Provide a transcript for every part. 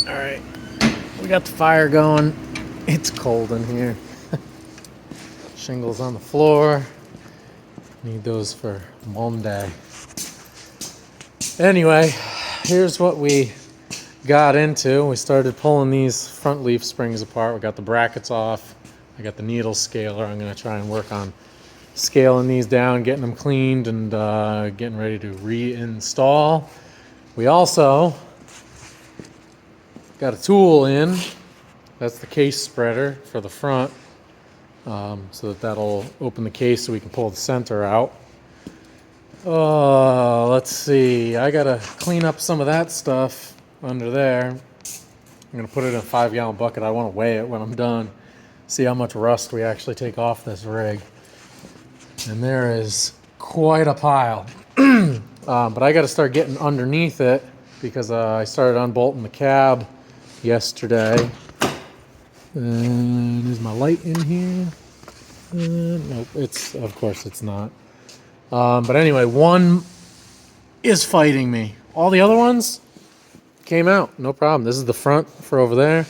All right, we got the fire going. It's cold in here. Shingles on the floor. Need those for Monday. Anyway, here's what we got into. We started pulling these front leaf springs apart. We got the brackets off. I got the needle scaler. I'm going to try and work on scaling these down, getting them cleaned, and getting ready to reinstall. We also got a tool in. That's the case spreader for the front, so that'll open the case so we can pull the center out. Let's see. I gotta clean up some of that stuff under there. I'm gonna put it in a 5-gallon bucket. I want to weigh it when I'm done. See how much rust we actually take off this rig. And there is quite a pile. But I got to start getting underneath it because I started unbolting the cab yesterday. Is my light in here? Nope, of course it's not. But anyway, one is fighting me. All the other ones came out, no problem. This is the front for over there.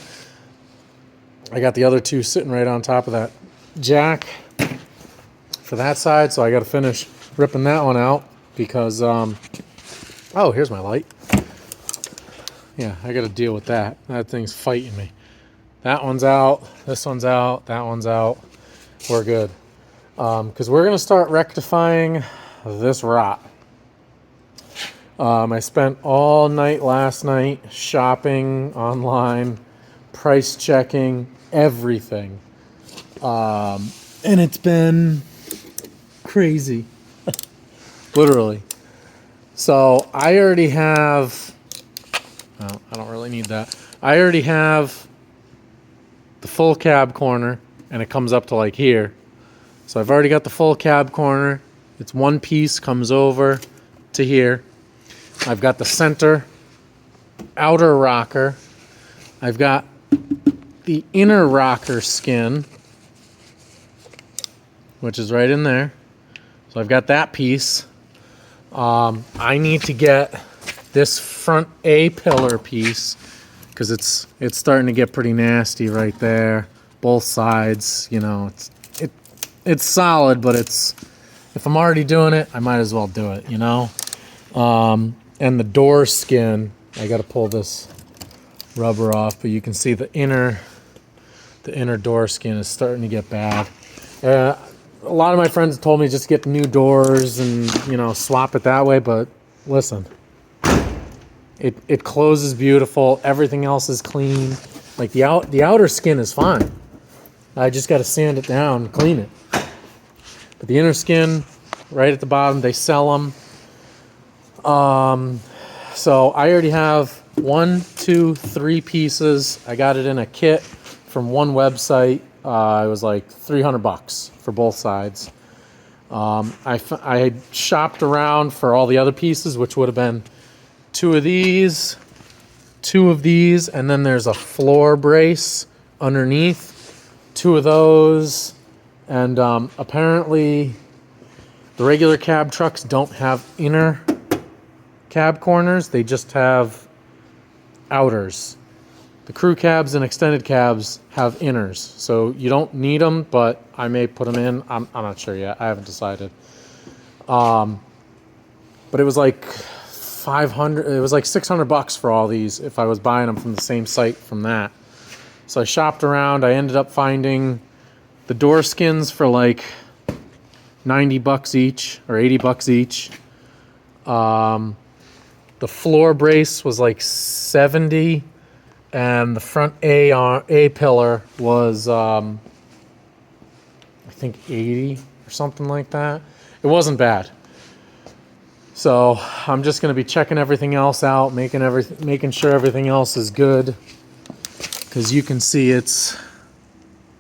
I got the other two sitting right on top of that jack for that side, so I got to finish ripping that one out because, oh, here's my light. Yeah, I got to deal with that. That thing's fighting me. That one's out, this one's out, that one's out. We're good. Because we're going to start rectifying this rot. I spent all night last night shopping online, price checking, everything. And it's been crazy. Literally. So I already have, well, I don't really need that. I already have the full cab corner, and it comes up to like here. So I've already got the full cab corner. It's one piece, comes over to here. I've got the center outer rocker. I've got the inner rocker skin, which is right in there. So I've got that piece. I need to get this front A-pillar piece because it's starting to get pretty nasty right there. Both sides, you know, it's solid, but if I'm already doing it, I might as well do it, you know. And the door skin, I got to pull this rubber off, but you can see the inner door skin is starting to get bad. A lot of my friends told me just get new doors and, you know, swap it that way, but listen, it closes beautiful. Everything else is clean. Like the outer skin is fine. I just got to sand it down and clean it. But the inner skin, right at the bottom, they sell them. So I already have 1, 2, 3 pieces. I got it in a kit from one website. It was like $300 for both sides. I had shopped around for all the other pieces, which would have been 2 of these, 2 of these, and then there's a floor brace underneath, 2 of those, and apparently the regular cab trucks don't have inner cab corners, they just have outers. The crew cabs and extended cabs have inners, so you don't need them, but I may put them in. I'm not sure yet. I haven't decided. But it was like 500. It was like $600 for all these if I was buying them from the same site from that. So I shopped around. I ended up finding the door skins for like $90 each or $80 each. The floor brace was like $70, and the front A pillar was I think $80 or something like that. It wasn't bad. So I'm just going to be checking everything else out, making sure everything else is good, because you can see it's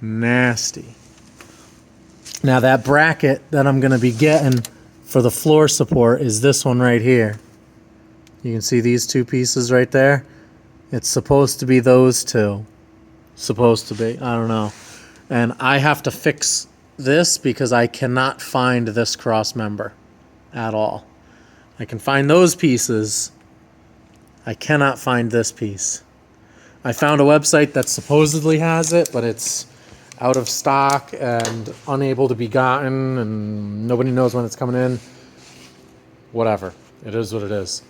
nasty. Now that bracket that I'm going to be getting for the floor support is this one right here. You can see these 2 pieces right there. It's supposed to be those 2. Supposed to be. I don't know. And I have to fix this because I cannot find this cross member at all. I can find those pieces. I cannot find this piece. I found a website that supposedly has it, but it's out of stock and unable to be gotten, and nobody knows when it's coming in. Whatever. It is what it is.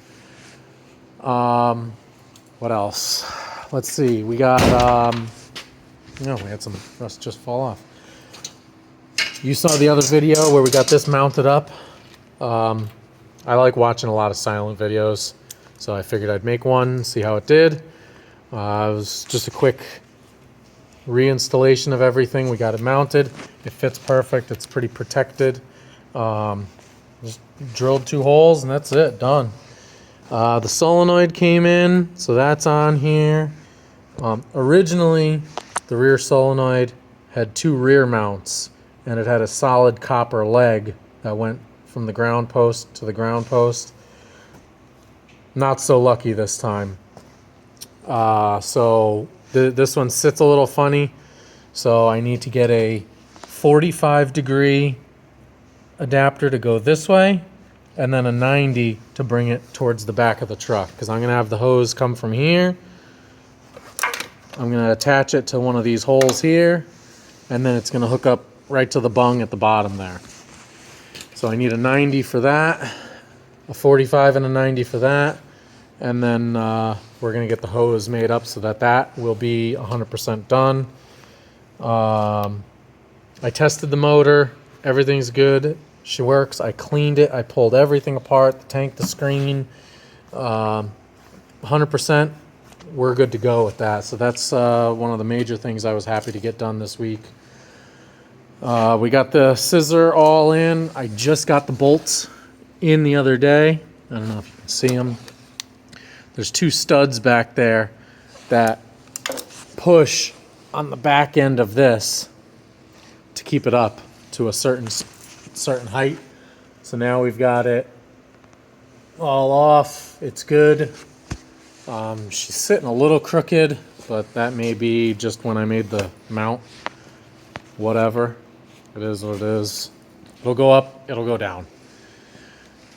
What else? Let's see. We got, no, we had some rust just fall off. You saw the other video where we got this mounted up. I like watching a lot of silent videos, so I figured I'd make one, see how it did. It was just a quick reinstallation of everything. We got it mounted. It fits perfect. It's pretty protected. Just drilled 2 holes and that's it. Done. The solenoid came in, so that's on here. Originally, the rear solenoid had 2 rear mounts, and it had a solid copper leg that went from the ground post to the ground post. Not so lucky this time. So this one sits a little funny, so I need to get a 45-degree adapter to go this way, and then a 90 to bring it towards the back of the truck, because I'm going to have the hose come from here. I'm going to attach it to one of these holes here, and then it's going to hook up right to the bung at the bottom there. So I need a 90 for that, a 45 and a 90 for that, and then we're going to get the hose made up so that that will be 100% done. I tested the motor. Everything's good. She works. I cleaned it. I pulled everything apart, the tank, the screen. 100%. We're good to go with that. So that's one of the major things I was happy to get done this week. We got the scissor all in. I just got the bolts in the other day. I don't know if you can see them. There's 2 studs back there that push on the back end of this to keep it up to a certain height. So now we've got it all off. It's good. She's sitting a little crooked, but that may be just when I made the mount. Whatever. It is what it is. It'll go up, it'll go down.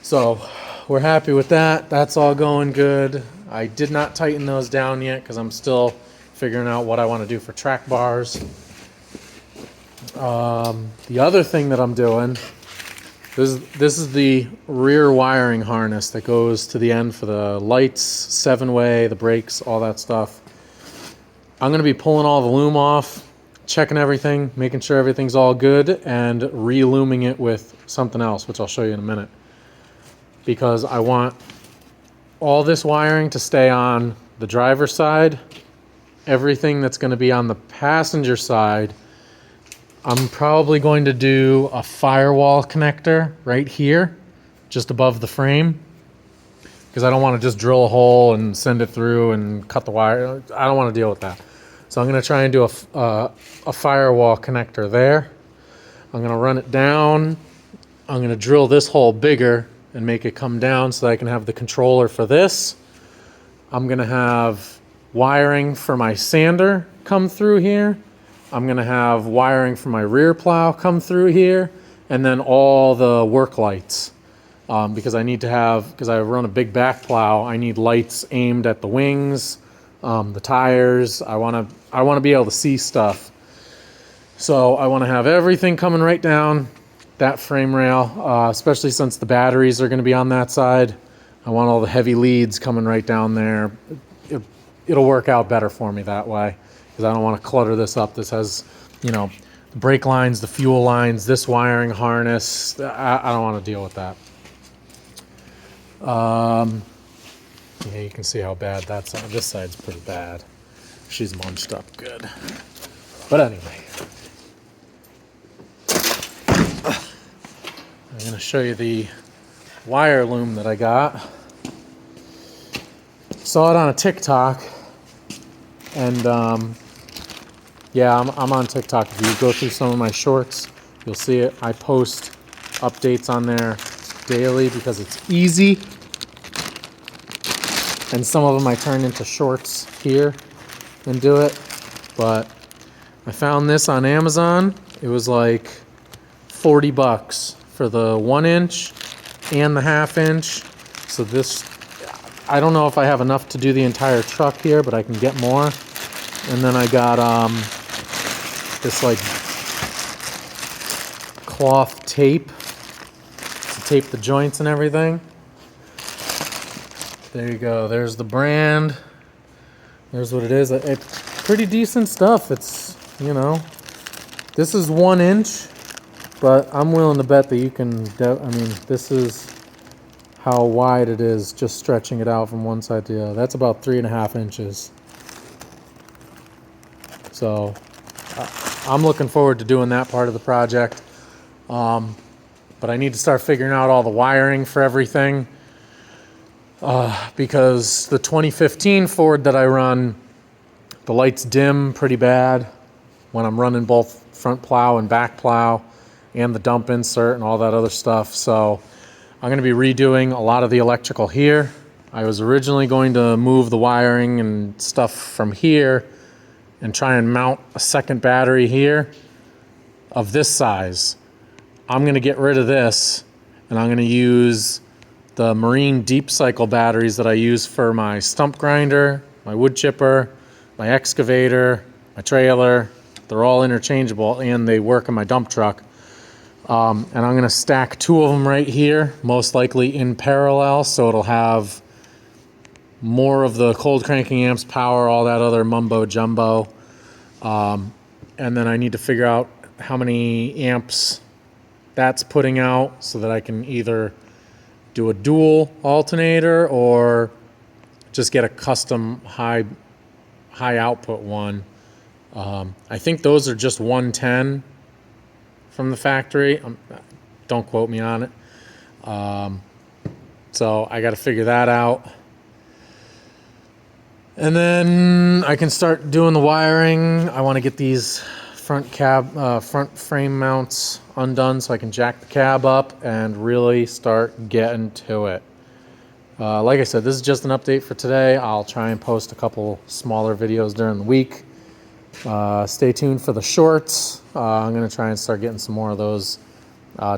So we're happy with that. That's all going good. I did not tighten those down yet because I'm still figuring out what I want to do for track bars. The other thing that I'm doing, this is the rear wiring harness that goes to the end for the lights, 7-way, the brakes, all that stuff. I'm going to be pulling all the loom off, checking everything, making sure everything's all good, and re-looming it with something else, which I'll show you in a minute. Because I want all this wiring to stay on the driver's side. Everything that's going to be on the passenger side, I'm probably going to do a firewall connector right here, just above the frame, because I don't want to just drill a hole and send it through and cut the wire. I don't want to deal with that. So I'm going to try and do a firewall connector there. I'm going to run it down. I'm going to drill this hole bigger and make it come down so that I can have the controller for this. I'm going to have wiring for my sander come through here. I'm going to have wiring for my rear plow come through here, and then all the work lights. Because I need to have, because I run a big back plow, I need lights aimed at the wings, the tires. I want to be able to see stuff. So I want to have everything coming right down that frame rail, especially since the batteries are going to be on that side. I want all the heavy leads coming right down there. It'll work out better for me that way, because I don't want to clutter this up. This has, you know, the brake lines, the fuel lines, this wiring harness. I don't want to deal with that. Yeah, you can see how bad that's on. This side's pretty bad. She's munched up good. But anyway, I'm going to show you the wire loom that I got. Saw it on a TikTok, and yeah, I'm on TikTok. If you go through some of my shorts, you'll see it. I post updates on there daily because it's easy, and some of them I turn into shorts here and do it. But I found this on Amazon. It was like $40 for the 1-inch and the 1/2-inch. So this, I don't know if I have enough to do the entire truck here, but I can get more. And then I got this like cloth tape to tape the joints and everything. There you go. There's the brand. There's what it is. It's pretty decent stuff. It's, you know, this is 1 inch, but I'm willing to bet that you can, I mean, this is how wide it is, just stretching it out from one side to the other. That's about 3.5 inches. So I'm looking forward to doing that part of the project. But I need to start figuring out all the wiring for everything. Because the 2015 Ford that I run, the lights dim pretty bad when I'm running both front plow and back plow and the dump insert and all that other stuff. So I'm going to be redoing a lot of the electrical here. I was originally going to move the wiring and stuff from here and try and mount a second battery here of this size. I'm going to get rid of this, and I'm going to use the Marine deep cycle batteries that I use for my stump grinder, my wood chipper, my excavator, my trailer. They're all interchangeable, and they work in my dump truck. And I'm going to stack 2 of them right here, most likely in parallel, so it'll have more of the cold cranking amps, power, all that other mumbo jumbo. And then I need to figure out how many amps that's putting out so that I can either do a dual alternator or just get a custom high output one. I think those are just 110 from the factory. Don't quote me on it. So I got to figure that out. And then I can start doing the wiring. I want to get these front frame mounts undone so I can jack the cab up and really start getting to it. Like I said, this is just an update for today. I'll try and post a couple smaller videos during the week. Stay tuned for the shorts. I'm going to try and start getting some more of those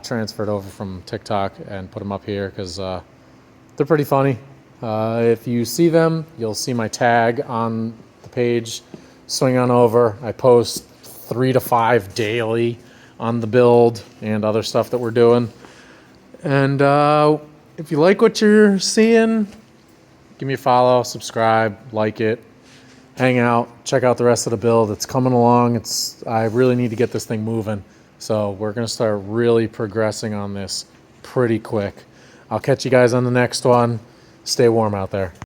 transferred over from TikTok and put them up here because they're pretty funny. If you see them, you'll see my tag on the page. Swing on over. I post 3 to 5 daily on the build and other stuff that we're doing. And if you like what you're seeing, give me a follow, subscribe, like it, hang out, check out the rest of the build. It's coming along. I really need to get this thing moving. So we're going to start really progressing on this pretty quick. I'll catch you guys on the next one. Stay warm out there.